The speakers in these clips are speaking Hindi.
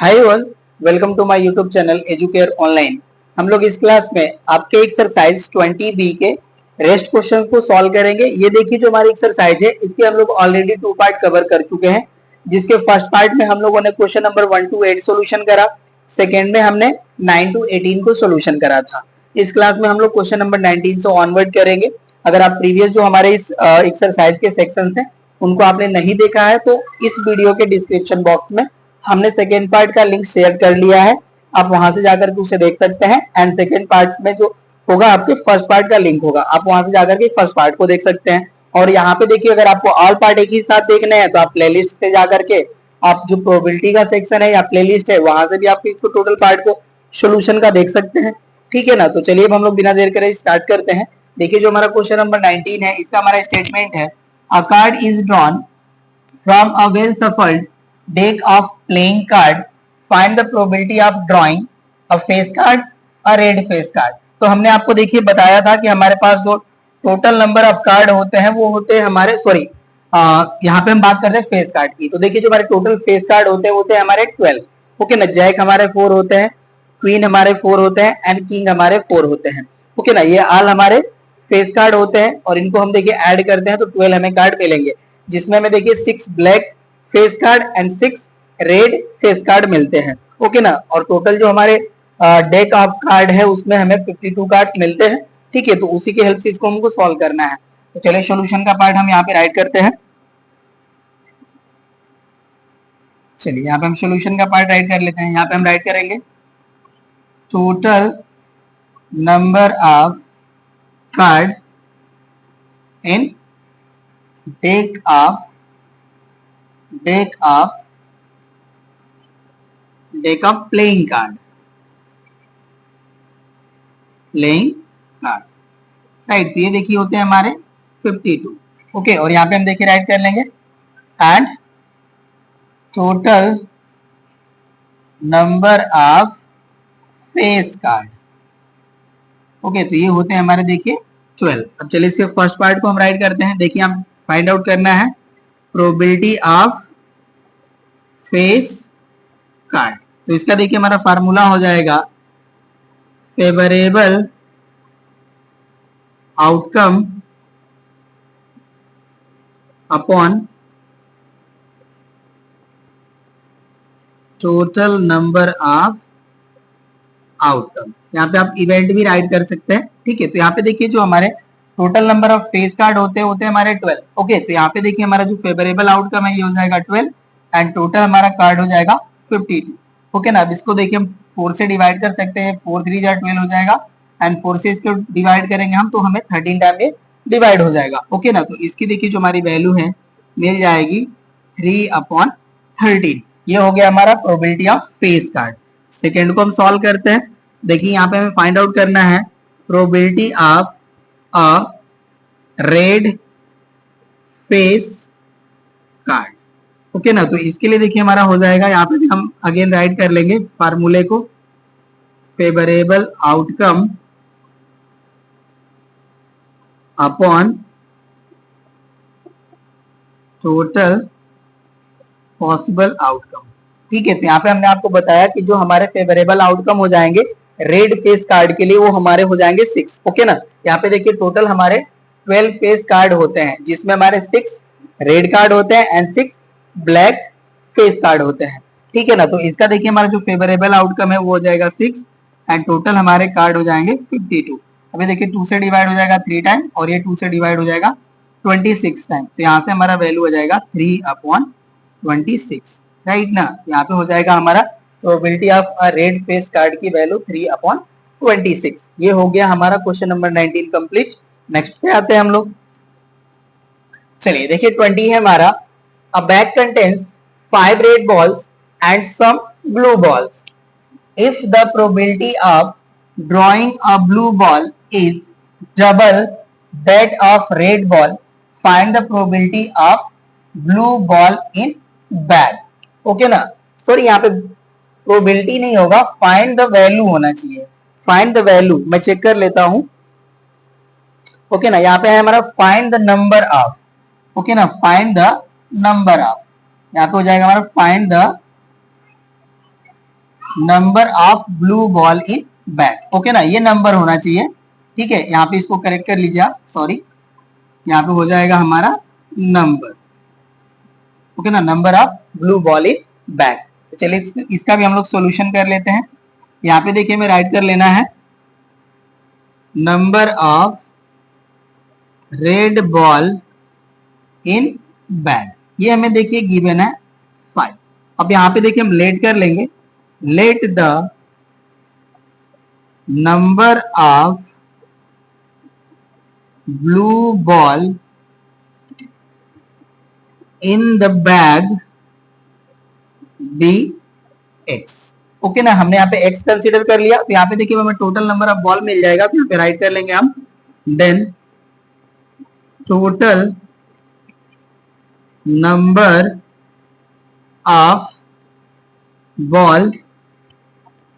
Hi all, welcome to my YouTube channel Educare online. हम लोग इस क्लास में आपके एक्सरसाइज 20B के रेस्ट क्वेश्चन को सॉल्व करेंगे। ये देखिए जो हमारी एक्सरसाइज है इसके हम लोग ऑलरेडी 2 पार्ट कवर कर चुके हैं, जिसके फर्स्ट पार्ट में हम लोगों ने क्वेश्चन नंबर 1 to 8 सोल्यूशन करा, सेकेंड में हमने 9 to 18 को सोल्यूशन करा था। इस क्लास में हम लोग क्वेश्चन नंबर 19 से ऑनवर्ड करेंगे। अगर आप प्रीवियस जो हमारे इस एक्सरसाइज के सेक्शन हैं उनको आपने नहीं देखा है तो इस वीडियो के डिस्क्रिप्शन बॉक्स में हमने सेकेंड पार्ट का लिंक शेयर कर लिया है, आप वहां से जाकर के उसे देख सकते हैं। एंड सेकेंड पार्ट में जो होगा आपके फर्स्ट पार्ट का लिंक होगा, आप वहां से जाकर के फर्स्ट पार्ट को देख सकते हैं। और यहाँ पे देखिए अगर आपको ऑल पार्ट एक ही साथ देखने हैं तो आप प्लेलिस्ट से जाकर के आप जो प्रोबेबिलिटी का सेक्शन है या प्लेलिस्ट है वहां से भी आप इसको टोटल पार्ट को सोल्यूशन का देख सकते हैं। ठीक है ना, तो चलिए अब हम लोग बिना देर करे स्टार्ट करते हैं। देखिए जो हमारा क्वेश्चन नंबर 19 है इसका हमारा स्टेटमेंट है, अ card is drawn from a well shuffled deck of playing card. Find the probability of drawing a face card, a red face card. तो हमने आपको देखिए बताया था कि हमारे पास जो टोटल नंबर ऑफ कार्ड होते हैं वो होते हैं हमारे यहाँ पे हम बात करते हैं फेस कार्ड की। तो देखिए जो हमारे टोटल फेस कार्ड होते हैं हमारे 12। ओके ना, जैक हमारे 4 होते हैं, क्वीन हमारे 4 होते हैं एंड किंग हमारे 4 होते हैं। ओके ना, ये ऑल हमारे फेस कार्ड होते हैं और इनको हम देखिए ऐड करते हैं तो 12 हमें कार्ड मिलेंगे, जिसमें हमें देखिए 6 black face card and 6 red face card मिलते हैं। ओके ना, और टोटल जो हमारे डेक ऑफ कार्ड है उसमें हमें 52 कार्ड मिलते हैं। ठीक है, तो उसी की हेल्प से इसको हमको सॉल्व करना है। तो चलिए सॉल्यूशन का पार्ट हम यहाँ पे राइट करते हैं। चलिए यहाँ पे हम सॉल्यूशन का पार्ट राइट कर लेते हैं। यहाँ पे हम राइट करेंगे total number of card in deck of playing card right. तो ये देखिए होते हैं हमारे 52। ओके, और यहाँ पे हम देखिए राइट कर लेंगे and total number of face card. Okay, तो ये होते हैं हमारे देखिए 12। अब चलिए इसके फर्स्ट पार्ट को हम राइट करते हैं। देखिए हम फाइंड आउट करना है प्रोबेबिलिटी ऑफ फेस कार्ड। तो इसका देखिए हमारा फार्मूला हो जाएगा favourable outcome upon total number of outcome. यहाँ पे आप इवेंट भी राइट कर सकते हैं। ठीक है, तो यहाँ पे देखिए जो हमारे total number of face card होते हैं हमारे 12। ओके, तो यहाँ पे देखिए हमारा जो फेवरेबल आउटकम है ये हो जाएगा 12 एंड टोटल हमारा कार्ड हो जाएगा 52। ओके ना, अब इसको देखिए हम 4 से डिवाइड कर सकते हैं, 4 3 जा 12 हो जाएगा एंड 4 से इसको डिवाइड करेंगे हम तो हमें 13 टाइम में डिवाइड हो जाएगा। ओके ना, तो इसकी देखिए जो हमारी वैल्यू है मिल जाएगी 3/13। ये हो गया हमारा probability of face card. Second को हम सॉल्व करते हैं। देखिए यहाँ पे हमें फाइंड आउट करना है probability of a red face card. Okay ना, तो इसके लिए देखिए हमारा हो जाएगा, यहाँ पे भी हम अगेन राइट कर लेंगे फार्मूले को, favourable outcome upon total possible outcome. ठीक है, तो यहाँ पे हमने आपको बताया कि जो हमारे फेवरेबल आउटकम हो जाएंगे रेड फेस कार्ड के लिए वो हमारे हो जाएंगे 6। ओके ना, यहाँ पे देखिए टोटल हमारे 12 फेस कार्ड होते हैं, जिसमें हमारे 6 रेड कार्ड होते हैं एंड 6 ब्लैक फेस कार्ड होते हैं। ठीक है ना, तो इसका देखिए हमारा जो फेवरेबल आउटकम है वो हो जाएगा 6 एंड टोटल हमारे कार्ड हो जाएंगे 52। अभी देखिए 2 से डिवाइड हो जाएगा 3 टाइम और ये 2 से डिवाइड हो जाएगा 26 टाइम। तो यहाँ से हमारा वैल्यू हो जाएगा 3/26। राइट ना, यहाँ पे हो जाएगा हमारा probability of a red face card की वैल्यू 3/26। ये हो गया हमारा क्वेश्चन नंबर 19 कंप्लीट। नेक्स्ट पे आते हैं हम लोग। चलिए देखिए 20 है हमारा, a bag contains 5 red balls and some blue balls. If the probability of drawing a blue ball is double that of red ball, find the probability of blue ball in bag. Okay ना, सॉरी यहाँ पे प्रोबेबिलिटी नहीं होगा, फाइंड द वैल्यू होना चाहिए। फाइंड द वैल्यू मैं चेक कर लेता हूं। ओके ना, यहाँ पे है हमारा find the number of. Okay ना, फाइंड द नंबर ऑफ, यहाँ पे हो जाएगा हमारा find the number of blue ball in bag. Okay ना, ये नंबर होना चाहिए। ठीक है, यहाँ पे इसको करेक्ट कर लीजिए आप, सॉरी, यहाँ पे हो जाएगा हमारा नंबर। ओके ना, number of blue ball in bag. तो चलिए इसका भी हम लोग सॉल्यूशन कर लेते हैं। यहाँ पे देखिए, मैं राइट कर लेना है number of red ball in bag. ये हमें देखिए गिवन है 5। अब यहाँ पे देखिए हम लेट कर लेंगे, let the number of blue ball in the bag be x. Okay ना, हमने यहाँ पे एक्स कंसीडर कर लिया। तो यहाँ पे देखिए हमें टोटल नंबर ऑफ बॉल मिल जाएगा, तो यहाँ पे राइट कर लेंगे हम, then total number of ball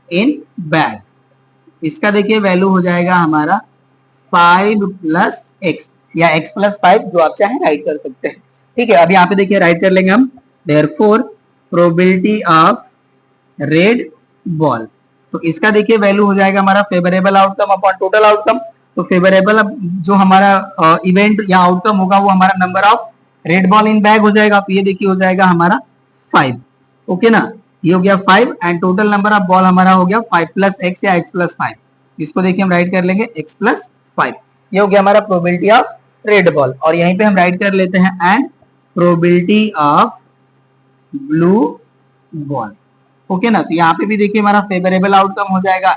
in bag, इसका देखिए वैल्यू हो जाएगा हमारा 5 प्लस एक्स या x प्लस 5, जो आप चाहें राइट कर सकते हैं। ठीक है, अब यहाँ पे देखिए राइट कर लेंगे हम, therefore probability of red ball. तो इसका देखिए वैल्यू हो जाएगा हमारा favourable outcome upon total outcome. तो फेवरेबल जो हमारा इवेंट या आउटकम होगा वो हमारा number of red ball in bag हो जाएगा। तो ये देखिए हो जाएगा हमारा 5। ओके ना, ये हो गया 5 and total number of ball हमारा हो गया 5 प्लस एक्स या x प्लस 5। इसको देखिए हम राइट कर लेंगे x प्लस 5। ये हो गया हमारा प्रोबेबिलिटी ऑफ रेड बॉल। और यहीं पे हम राइट कर लेते हैं and probability of blue ball. Okay ना, तो यहाँ पे भी देखिए हमारा फेवरेबल आउटकम हो जाएगा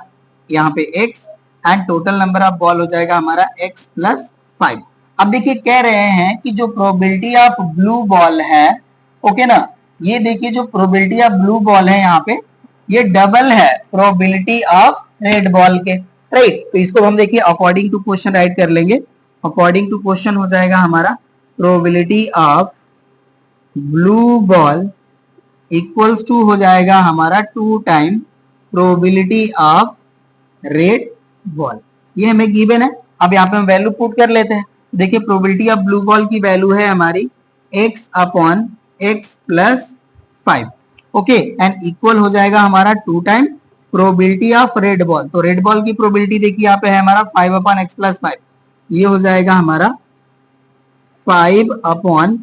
यहाँ पे x and total number of ball हो जाएगा हमारा x प्लस 5। अब देखिए कह रहे हैं कि जो प्रोबेबिलिटी ऑफ ब्लू बॉल है, ओके ना, ये देखिए जो प्रोबेबिलिटी ऑफ ब्लू बॉल है यहाँ पे, ये डबल है प्रोबेबिलिटी ऑफ रेड बॉल के, राइट। तो इसको हम देखिए अकॉर्डिंग टू क्वेश्चन राइट कर लेंगे। अकॉर्डिंग टू क्वेश्चन हो जाएगा हमारा probability of blue ball equals to हो जाएगा हमारा 2 time probability of red ball. ये हमें गिवन है। अब यहाँ पे हम वैल्यू पुट कर लेते हैं। देखिए प्रोबेबिलिटी ऑफ ब्लू बॉल की वैल्यू है हमारी x upon x plus 5। Okay, and equal हो जाएगा हमारा 2 time probability of red ball. तो रेड बॉल की प्रोबेबिलिटी देखिए यहाँ पे है हमारा 5 अपॉन एक्स प्लस 5। ये हो जाएगा हमारा 5 अपॉन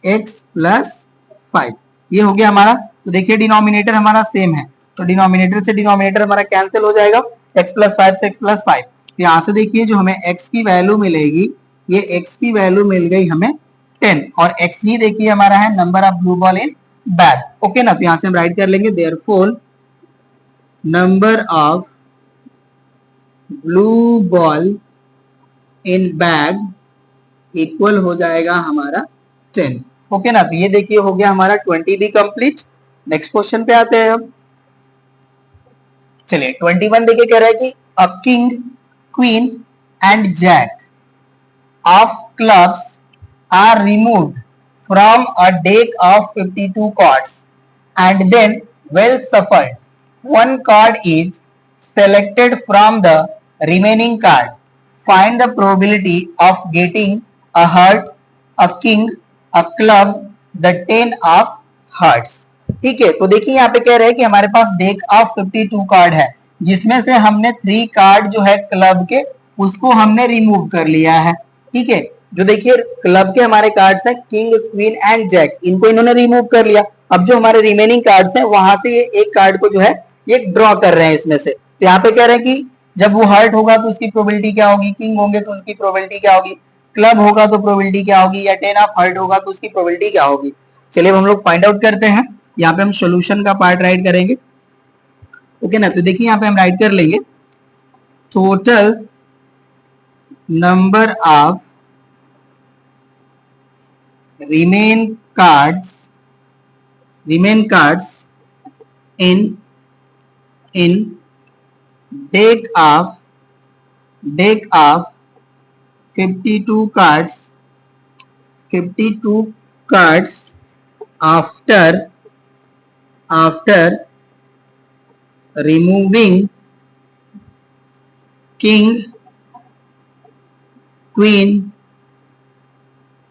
एक्स प्लस 5। ये हो गया हमारा। तो देखिए डिनोमिनेटर हमारा सेम है, तो डिनोमिनेटर से डिनोमिनेटर हमारा कैंसिल हो जाएगा, x प्लस 5 से x प्लस 5। तो यहाँ से देखिए जो हमें x की वैल्यू मिलेगी, ये x की वैल्यू मिल गई हमें 10, और x ही देखिए हमारा है number of blue ball in bag. Okay ना, तो यहाँ से हम राइट कर लेंगे therefore number of blue ball in bag equal हो जाएगा हमारा 10। ओके ना, तो ये देखिए हो गया हमारा 20 भी कंप्लीट। नेक्स्ट क्वेश्चन पे आते हैं हम। चलिए 21 देखिए कह रहा है कि a king, queen and jack of clubs are removed from a deck of 52 cards and then well shuffled, one card is selected from the remaining card. Find the probability of getting a heart, a king, a club, the 10 of hearts. ठीक है, तो देखिए यहाँ पे कह रहे हैं कि हमारे पास डेक ऑफ 52 कार्ड है, जिसमें से हमने 3 कार्ड जो है क्लब के, उसको हमने रिमूव कर लिया है। ठीक है, जो देखिए क्लब के हमारे कार्ड्स हैं किंग, क्वीन एंड जैक, इनको इन्होंने रिमूव कर लिया। अब जो हमारे रिमेनिंग कार्ड्स हैं वहां से ये एक कार्ड को जो है ये ड्रॉ कर रहे हैं इसमें से। तो यहाँ पे कह रहे हैं कि जब वो हर्ट होगा तो उसकी प्रोबेबिलिटी क्या होगी, किंग होंगे तो उसकी प्रोबेबिलिटी क्या होगी, क्लब होगा तो प्रोबेबिलिटी क्या होगी, या 10 ऑफ हर्ट होगा तो उसकी प्रोबेबिलिटी क्या होगी। चलिए अब हम लोग फाइंड आउट करते हैं। यहाँ पे हम सोल्यूशन का पार्ट राइट करेंगे। ओके ना, तो देखिए यहाँ पे हम राइट कर लेंगे total number of remain cards in deck of 52 cards after removing king, queen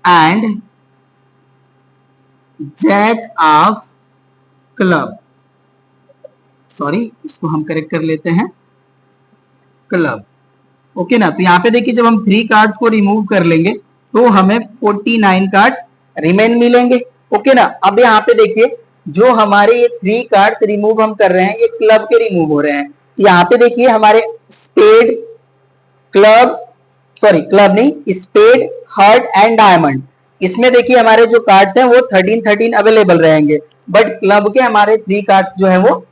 and jack of club. Sorry, इसको हम करेक्ट कर लेते हैं, क्लब। ओके ना, तो यहाँ पे देखिए जब हम 3 कार्ड्स को रिमूव कर लेंगे तो हमें 49 कार्ड्स रिमेन मिलेंगे। ओके ना, अब यहाँ पे देखिए जो हमारे ये 3 कार्ड्स रिमूव हम कर रहे हैं ये क्लब के रिमूव हो रहे हैं। तो यहाँ पे देखिए हमारे स्पेड, क्लब, सॉरी क्लब नहीं, स्पेड, हार्ट एंड डायमंड, इसमें देखिए हमारे जो कार्ड्स हैं वो 13 अवेलेबल रहेंगे, बट क्लब के हमारे 3 कार्ड्स जो है वो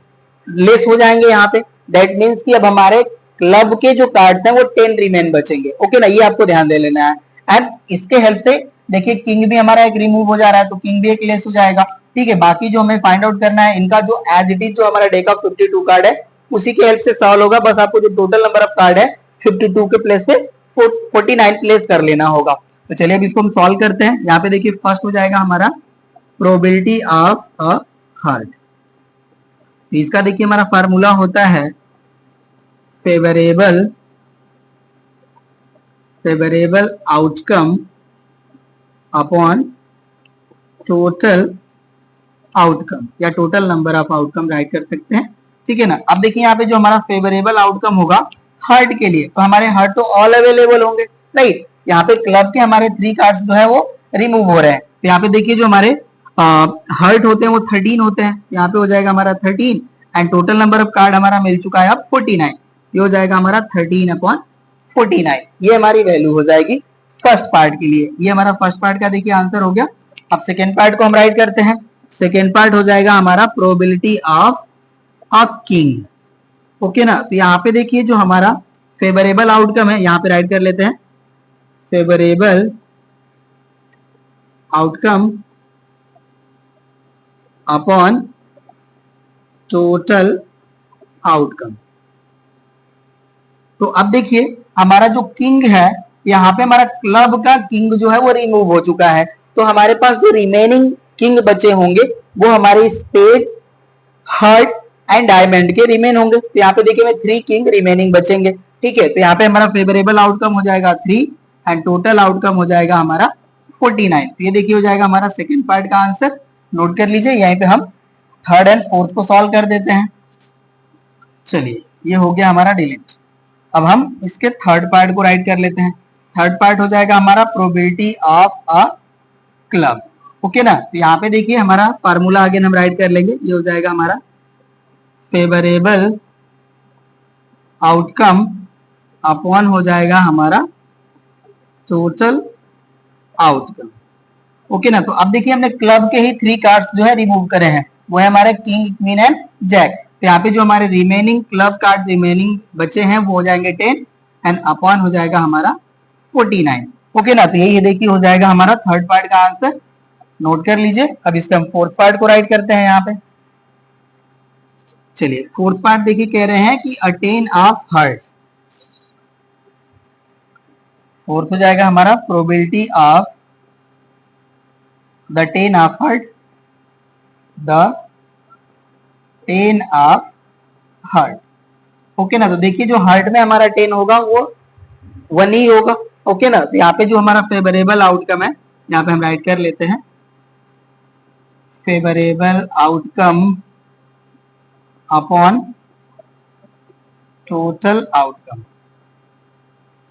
लेस हो जाएंगे यहाँ पे। दैट मीन्स कि अब हमारे क्लब के जो कार्ड्स हैं वो 10 रिमेन बचेंगे। ओके ना, ये आपको ध्यान दे लेना है। एंड इसके हेल्प से देखिए किंग भी हमारा एक रिमूव हो जा रहा है, तो किंग भी एक लेस हो जाएगा। ठीक है, बाकी जो हमें फाइंड आउट करना है इनका जो एज इट इज जो हमारा डेक ऑफ 52 कार्ड है उसी के हेल्प से सॉल्व होगा। बस आपको जो टोटल नंबर ऑफ कार्ड है 52 के प्लेस पे 49 प्लेस कर लेना होगा। तो चलिए अब इसको हम सॉल्व करते हैं। यहाँ पे देखिए फर्स्ट हो जाएगा हमारा प्रोबेबिलिटी ऑफ अ हार्ट। इसका देखिए हमारा फार्मूला होता है favourable outcome upon total outcome, या total number of outcome write कर सकते हैं। ठीक है ना, अब देखिए यहाँ पे जो हमारा फेवरेबल आउटकम होगा हार्ट के लिए, तो हमारे हार्ट तो ऑल अवेलेबल होंगे, राइट। यहाँ पे क्लब के हमारे 3 कार्ड्स जो है वो रिमूव हो रहे हैं। तो यहाँ पे देखिए जो हमारे हार्ट होते हैं वो 13 होते हैं, यहाँ पे हो जाएगा हमारा 13 and total number of card हमारा मिल चुका है अब 49। ये हो जाएगा हमारा 13/49, ये हमारी वैल्यू हो जाएगी फर्स्ट पार्ट के लिए। ये हमारा फर्स्ट पार्ट का देखिए आंसर हो गया। अब सेकेंड पार्ट को हम राइट करते हैं। सेकेंड पार्ट हो जाएगा हमारा probability of a king. Okay ना, तो यहाँ पे देखिए जो हमारा फेवरेबल आउटकम है यहाँ पे राइट कर लेते हैं, favourable outcome upon total outcome. तो अब देखिए हमारा जो किंग है, यहाँ पे हमारा क्लब का किंग जो है वो रिमूव हो चुका है, तो हमारे पास जो रिमेनिंग किंग बचे होंगे वो हमारे स्पेड, हार्ट एंड डायमंड के रिमेन होंगे। तो यहाँ पे देखिए 3 किंग रिमेनिंग बचेंगे। ठीक है, तो यहाँ पे हमारा फेवरेबल आउटकम हो जाएगा 3 एंड टोटल आउटकम हो जाएगा हमारा 49। तो ये देखिए हो जाएगा हमारा सेकेंड पार्ट का आंसर। नोट कर लीजिए, यहीं पे हम थर्ड एंड फोर्थ को सॉल्व कर देते हैं। चलिए ये हो गया हमारा डिलीट। अब हम इसके थर्ड पार्ट को राइट कर लेते हैं। थर्ड पार्ट हो जाएगा हमारा probability of a club. Okay ना, तो यहाँ पे देखिए हमारा फार्मूला अगेन हम राइट कर लेंगे। ये हो जाएगा हमारा फेवरेबल आउटकम अपॉन हो जाएगा हमारा टोटल आउटकम। ओके ना, तो अब देखिए हमने क्लब के ही 3 कार्ड्स जो है रिमूव करे हैं, वो है हमारे किंग, क्वीन एंड जैक। तो यहाँ पे जो हमारे रिमेनिंग क्लब कार्ड रिमेनिंग बचे हैं वो हो जाएंगे 10 एंड अपॉन हो जाएगा हमारा 49। ओके ना, तो यही देखिए हो जाएगा हमारा थर्ड पार्ट का आंसर। नोट कर लीजिए। अब इसका हम फोर्थ पार्ट को राइट करते हैं यहाँ पे। चलिए फोर्थ पार्ट देखिए कह रहे हैं कि अटेन ऑफ हार्ट। फोर्थ हो जाएगा हमारा probability of the 10 of heart, the 10 of heart. Okay ना, तो देखिए जो हार्ट में हमारा 10 होगा वो 1 ही होगा। ओके ना, तो यहाँ पे जो हमारा फेवरेबल आउटकम है यहाँ पे हम राइट कर लेते हैं, favourable outcome upon total outcome.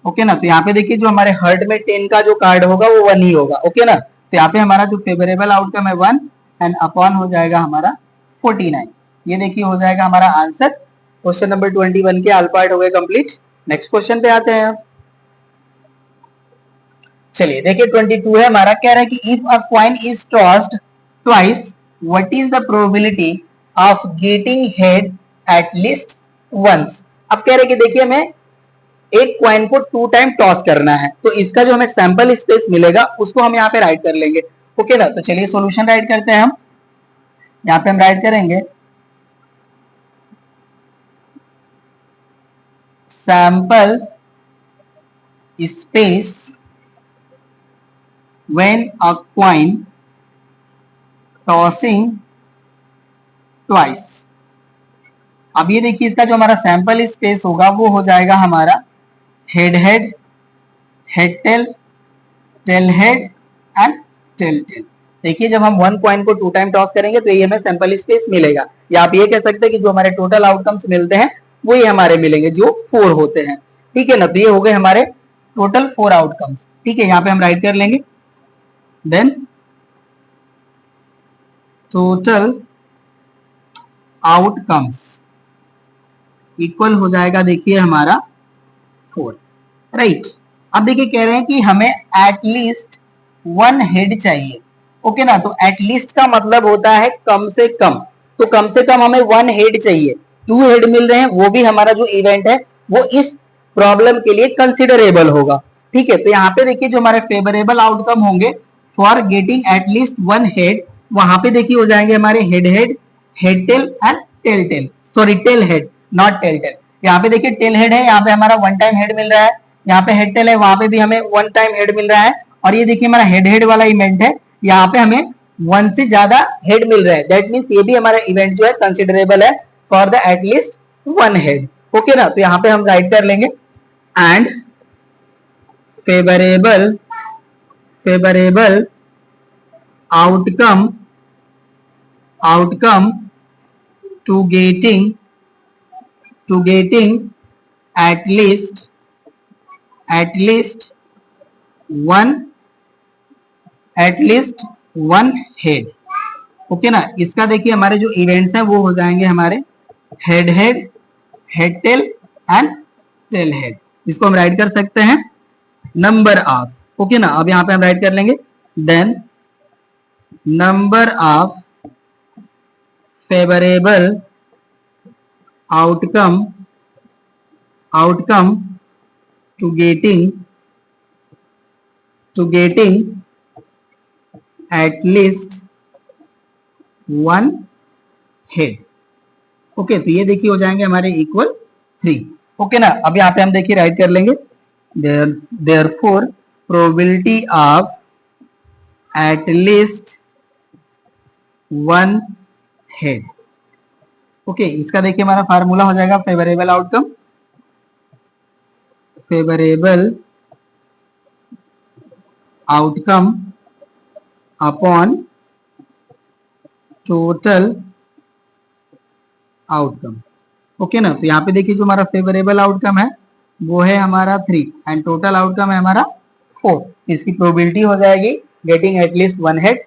Okay ना, तो यहाँ पे देखिए जो हमारे हार्ट में 10 का जो कार्ड होगा वो 1 ही होगा। ओके ना, तो यहाँ पे हमारा जो फेवरेबल आउटकम है 1 एंड अपॉन हो जाएगा हमारा 49। ये देखिए हो जाएगा हमारा आंसर। क्वेश्चन नंबर 21 के ऑल पार्ट हो गए कंप्लीट। नेक्स्ट क्वेश्चन पे आते हैं। चलिए देखिए 22 है हमारा, कह रहा है कि if a coin is tossed twice what is the probability of getting head at least once. अब कह रहे हैं कि देखिए हमें एक कॉइन को 2 टाइम टॉस करना है, तो इसका जो हमें सैंपल स्पेस मिलेगा उसको हम यहाँ पे राइट कर लेंगे। ओके ना, तो चलिए सॉल्यूशन राइट करते हैं हम। यहाँ पे हम राइट करेंगे sample space when a coin tossing twice। अब ये देखिए इसका जो हमारा सैंपल स्पेस होगा वो हो जाएगा हमारा head head, head tail, tail head and tail tail. देखिए जब हम वन कॉइन को 2 टाइम टॉस करेंगे तो ये हमें सैंपल स्पेस मिलेगा, या आप ये कह सकते हैं कि जो हमारे टोटल आउटकम्स मिलते हैं वो ये हमारे मिलेंगे जो 4 होते हैं। ठीक है ना, तो ये हो गए हमारे टोटल 4 आउटकम्स। ठीक है, यहाँ पे हम राइट कर लेंगे देन टोटल आउटकम्स इक्वल हो जाएगा देखिए हमारा 4, राइट। अब देखिए कह रहे हैं कि हमें एटलीस्ट 1 हेड चाहिए। ओके ना, तो एटलीस्ट का मतलब होता है कम से कम, तो कम से कम हमें 1 हेड चाहिए। 2 हेड मिल रहे हैं, वो भी हमारा जो इवेंट है वो इस प्रॉब्लम के लिए कंसिडरेबल होगा। ठीक है, तो यहाँ पे देखिए जो हमारे फेवरेबल आउटकम होंगे फॉर गेटिंग एटलीस्ट 1 हेड, वहां पे देखिए हो जाएंगे हमारे head head, head tail and tail tail, sorry tail head not tail tail. यहाँ पे देखिए टेल हेड है, यहाँ पे हमारा 1 टाइम हेड मिल रहा है, यहाँ पे हेड टेल है, वहां पे भी हमें 1 टाइम हेड मिल रहा है, और ये देखिए हमारा हेड हेड वाला इवेंट है, यहाँ पे हमें 1 से ज्यादा हेड मिल रहा है। दैट मीन्स ये भी हमारा इवेंट जो है कंसिडरेबल है for the at least 1 head. Okay ना, तो यहाँ पे हम राइट कर लेंगे and favourable outcome to getting at least 1 head. Okay ना, इसका देखिए हमारे जो इवेंट्स हैं वो हो जाएंगे हमारे head head, head tail and tail head. इसको हम राइट कर सकते हैं नंबर ऑफ। ओके ना, अब यहाँ पे हम राइट कर लेंगे then number of favourable outcome to getting at least 1 head. Okay, तो ये देखिए हो जाएंगे हमारे इक्वल 3। ओके ना, अब यहाँ पे हम देखिए राइट कर लेंगे therefore probability of at least 1 head. Okay, इसका देखिए हमारा फार्मूला हो जाएगा favourable outcome upon total outcome. Okay ना, तो यहाँ पे देखिए जो हमारा फेवरेबल आउटकम है वो है हमारा 3 एंड टोटल आउटकम है हमारा 4। इसकी प्रोबेबिलिटी हो जाएगी गेटिंग एटलीस्ट 1 हेड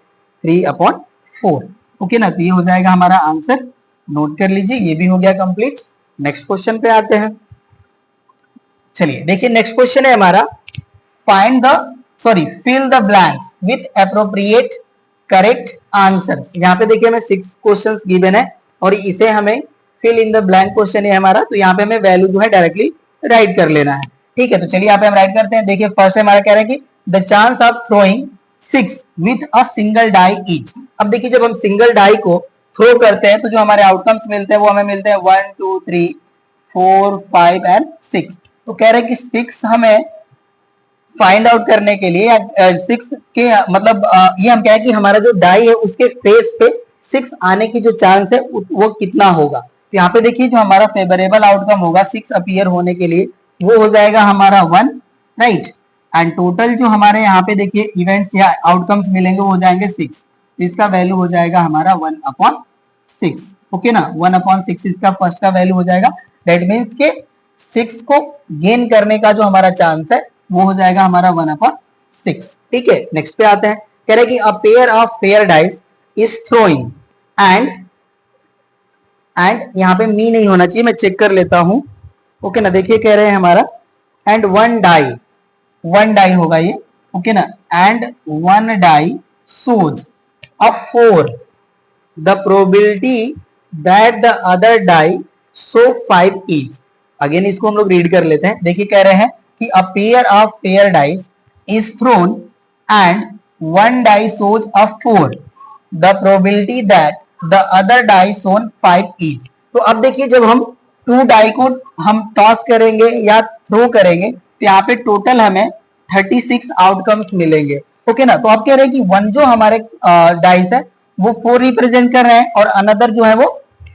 3/4। ओके ना, तो ये हो जाएगा हमारा आंसर, नोट कर लीजिए, ये भी हो गया कंप्लीट। नेक्स्ट क्वेश्चन पे आते हैं। चलिए देखिए नेक्स्ट क्वेश्चन है हमारा fill the blanks with appropriate correct answers. यहाँ पे देखिए हमें 6 क्वेश्चंस गिवन है और इसे हमें fill in the blank question है हमारा, तो यहाँ पे हमें वैल्यू जो है डायरेक्टली राइट कर लेना है। ठीक है, तो चलिए यहाँ पे हम राइट करते हैं। देखिए फर्स्ट हमारा कह रहा है कि the chance of throwing 6 with a single die each. अब देखिए जब हम सिंगल डाई को थ्रो करते हैं तो जो हमारे आउटकम्स मिलते हैं वो हमें मिलते हैं 1 2 3 4 5 एंड 6। तो कह रहे हैं कि 6 हमें फाइंड आउट करने के लिए 6 के मतलब ये हम कहें कि हमारा जो डाई है उसके फेस पे 6 आने की जो चांस है वो कितना होगा। तो यहाँ पे देखिए जो हमारा फेवरेबल आउटकम होगा 6 अपीयर होने के लिए वो हो जाएगा हमारा 1, राइट। एंड टोटल जो हमारे यहाँ पे देखिए इवेंट्स या आउटकम्स मिलेंगे वो हो जाएंगे 6, तो इसका वैल्यू हो जाएगा हमारा 1/6। ओके ना, 1/6 इसका फर्स्ट का वैल्यू हो जाएगा। दैट मीन्स के 6 को गेन करने का जो हमारा चांस है वो हो जाएगा हमारा 1/6। ठीक है, नेक्स्ट पे आते हैं। कह रहे हैं कि a pair of fair dice is throwing and यहाँ पे मी नहीं होना चाहिए, मैं चेक कर लेता हूं। ओके ना, देखिए कह रहे हैं हमारा एंड वन डाई होगा ये। ओके ना, and 1 die shows a 4, the probability that the other die so 5 each. Again इसको हम लोग रीड कर लेते हैं। देखिए कह रहे हैं कि a pair of pair dice is thrown and 1 die shows a 4, the probability that the other die shown 5 is। तो अब देखिए जब हम 2 डाई को हम टॉस करेंगे या थ्रो करेंगे तो यहाँ पे टोटल हमें 36 आउटकम्स मिलेंगे। ओके ना, तो अब कह रहे हैं कि 1 जो हमारे डाइस है वो 4 रिप्रेजेंट कर रहे हैं और अनदर जो है वो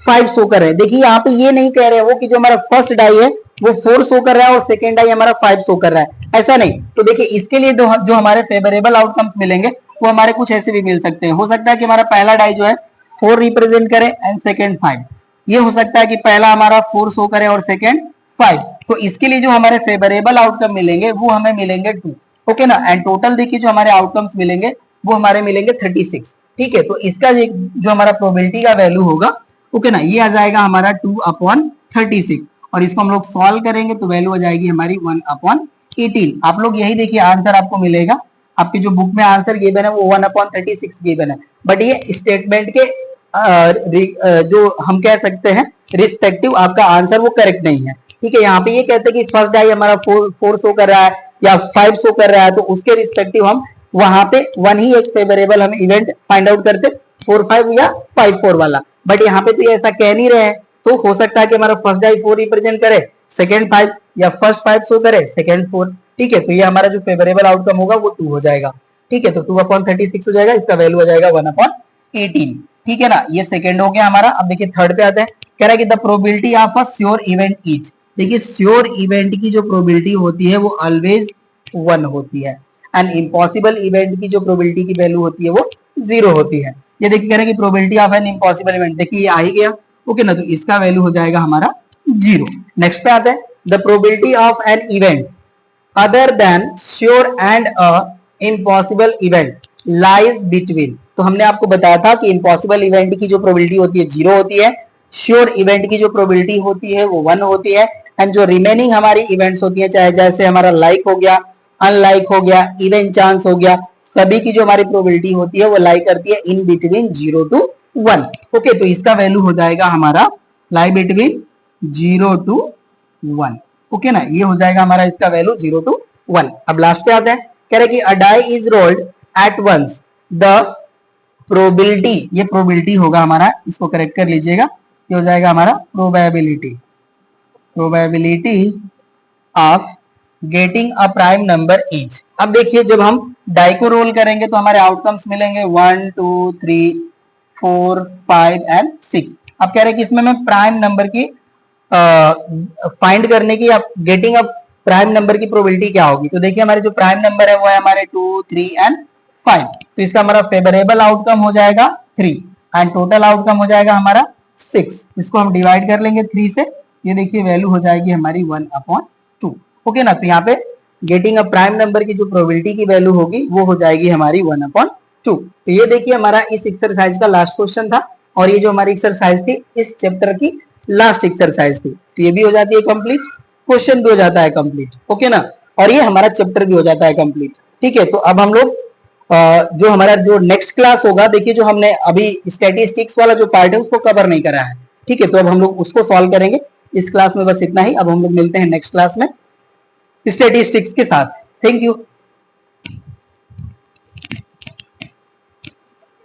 5 शो कर रहे हैं। देखिए यहाँ पे ये नहीं कह रहे हैं वो कि जो हमारा फर्स्ट डाई है वो 4 शो कर रहा है और सेकेंड डाई हमारा 5 शो कर रहा है, ऐसा नहीं। तो देखिए इसके लिए जो हमारे फेवरेबल आउटकम्स मिलेंगे वो हमारे कुछ ऐसे भी मिल सकते हैं। हो सकता है कि हमारा पहला डाई जो है 4 रिप्रेजेंट करे एंड सेकेंड 5। ये हो सकता है कि पहला हमारा 4 शो करे और सेकेंड 5। तो इसके लिए जो हमारे फेवरेबल आउटकम मिलेंगे वो हमें मिलेंगे 2। ओके ना। एंड टोटल देखिए जो हमारे आउटकम्स मिलेंगे वो हमारे मिलेंगे 36। ठीक है, तो इसका जो हमारा प्रोबेबिलिटी का वैल्यू होगा, ओके ना, ये आ जाएगा हमारा 2/36। और इसको हम लोग सॉल्व करेंगे तो वैल्यू आ जाएगी हमारी 1/18। आप लोग यही देखिए आंसर आपको मिलेगा। आपकी जो बुक में आंसर गिवन है वो 1/36 गिवन है, बट ये स्टेटमेंट के जो हम कह सकते हैं रिस्पेक्टिव आपका आंसर वो करेक्ट नहीं है। ठीक है, यहाँ पे ये कहते हैं कि फर्स्ट डाई हमारा 4 शो कर रहा है या 5 शो कर रहा है, तो उसके रिस्पेक्टिव हम वहां पे 1 ही एक फेवरेबल हम इवेंट फाइंड आउट करते 4-5 या 5-4 वाला। बट यहाँ पे तो ये ऐसा कह नहीं रहे हैं, तो हो सकता है कि हमारा फर्स्ट डाई 4 रिप्रेजेंट करे, सेकेंड 5, या फर्स्ट 5 शो करे, सेकेंड 4। ठीक है, तो ये हमारा जो फेवरेबल आउटकम होगा वो 2 हो जाएगा। ठीक है, तो 2/36 हो जाएगा, इसका वैल्यू आ जाएगा 1/18। ठीक है ना, ये सेकेंड हो गया हमारा। अब देखिए थर्ड पे आते हैं। कह रहा है कि the probability of a sure event is, देखिए श्योर इवेंट की जो प्रोबेबिलिटी होती है वो ऑलवेज 1 होती है, एंड इम्पॉसिबल इवेंट की जो प्रोबेबिलिटी की वैल्यू होती है वो 0 होती है। ये देखिए कह रहे हैं कि probability of an impossible event, देखिए ये आ ही गया। ओके ना, तो इसका वैल्यू हो जाएगा हमारा 0। नेक्स्ट पे आते हैं। The probability of an event other than sure and a impossible event lies between, तो हमने आपको बताया था कि इम्पॉसिबल इवेंट की जो प्रोबेबिलिटी होती है 0 होती है, श्योर इवेंट की जो प्रोबेबिलिटी होती है वो 1 होती है, एंड जो रिमेनिंग हमारी इवेंट्स होती है, चाहे जैसे हमारा लाइक हो गया, अनलाइक हो गया, इवन चांस हो गया, सभी की जो हमारी प्रोबेबिलिटी होती है वो लाई करती है इन बिटवीन 0 to 1। ओके, तो इसका वैल्यू हो जाएगा हमारा लाई बिटवीन 0 to 1। ओके ना, ये हो जाएगा हमारा इसका वैल्यू 0 to 1। अब लास्ट पे आता है। कह रहे कि a die is rolled at once the probability, ये प्रोबेबिलिटी होगा हमारा, इसको करेक्ट कर लीजिएगा, ये हो जाएगा हमारा probability of getting a prime number is. अब देखिए जब हम डाई को रोल करेंगे तो हमारे आउटकम्स मिलेंगे 1 2 3 4 5 एंड 6। अब कह रहे हैं कि इसमें मैं प्राइम नंबर की फाइंड करने की, अब गेटिंग अ प्राइम नंबर की प्रोबेबिलिटी क्या होगी। तो देखिए हमारे जो प्राइम नंबर है वो है हमारे 2 3 एंड 5, तो इसका हमारा फेवरेबल आउटकम हो जाएगा 3 एंड टोटल आउटकम हो जाएगा हमारा 6। इसको हम डिवाइड कर लेंगे 3 से, ये देखिए वैल्यू हो जाएगी हमारी 1/2। ओके ना, तो यहाँ पे गेटिंग अ प्राइम नंबर की जो प्रोबेबिलिटी की वैल्यू होगी वो हो जाएगी हमारी 1/2। तो ये देखिए हमारा इस एक्सरसाइज का लास्ट क्वेश्चन था, और ये जो हमारी एक्सरसाइज थी इस चैप्टर की लास्ट एक्सरसाइज थी, तो ये भी हो जाती है कंप्लीट, क्वेश्चन भी हो जाता है कंप्लीट। ओके ना, और ये हमारा चैप्टर भी हो जाता है कंप्लीट। ठीक है, तो अब हम लोग जो हमारा जो नेक्स्ट क्लास होगा, देखिए जो हमने अभी स्टैटिस्टिक्स वाला जो पार्ट है उसको कवर नहीं करा है। ठीक है, तो अब हम लोग उसको सॉल्व करेंगे इस क्लास में, बस इतना ही। अब हम लोग मिलते हैं नेक्स्ट क्लास में स्टैटिस्टिक्स के साथ। Thank you.